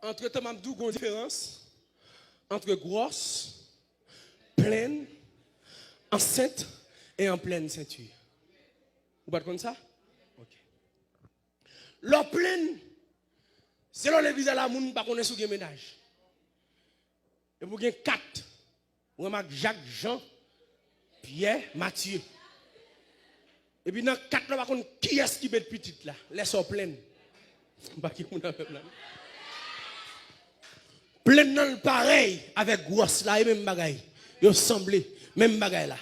Entre temps, Mamdou, il y a une différence entre grosse, pleine, enceinte et en pleine ceinture. Vous pas comme ça? Ok. L'eau pleine, c'est là l'église à la moune, pas qu'on est sous le ménage. Et vous avez 4. Vous remarquez Jacques, Jean, Pierre, Matthieu. Et puis dans 4 là, qui est-ce qui met petite là? Laisse-en pleine. Pas qui on a fait là. Pleine dans le pareil avec grosse là et même bagaille. Ils semblent même bagaille là.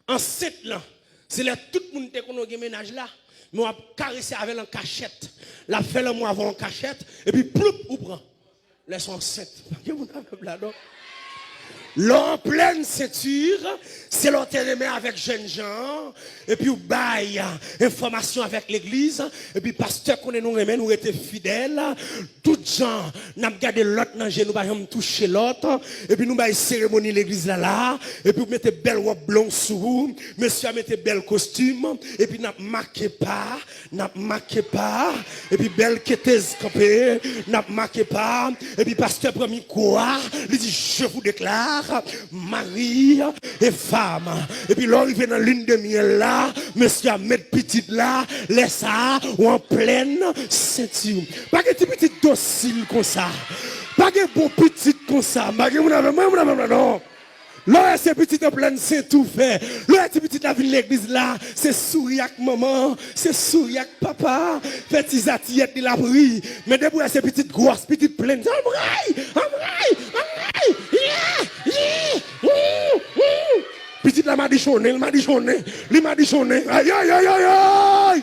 Enceinte là, c'est là tout le monde qu'on a ménage là, mais on a caressé avec en cachette. La fait le mois avant en cachette et puis ploup ou prend. Laisse enceinte. Pas qui on a fait là donc. L'en pleine ceinture, c'est l'enterrement avec jeunes gens, et puis ou bail information avec l'église, et puis pasteur qu'on est nous remet, nous était fidèles, tout gens, n'a gardé l'autre dans genou, pas jamais toucher l'autre, et puis nous bail cérémonie l'église là, et puis vous mettez belle robe blanche sur vous, monsieur a mettez belle costume, et puis n'a marqué pas, et puis belle quêteuse campée, n'a marqué pas, et puis pasteur premier quoi, il dit je vous déclare mari et femme. Et puis là, il vient dans l'une de miel là, monsieur a mettre petite là, laisse ça ou en pleine ceinture. Pas que petit docile comme ça. Pas que bon petit comme ça. Pas que non. Là, c'est petit en pleine ceinture fait. Là, c'est petit la ville de l'église là, c'est sourire avec maman, c'est sourire avec papa, petit zatillette de la prie. Mais depuis c'est petite grosse, petite pleine. Petite la m'a dit chonné, il m'a dit chonné. Aïe, aïe, aïe, aïe, aïe.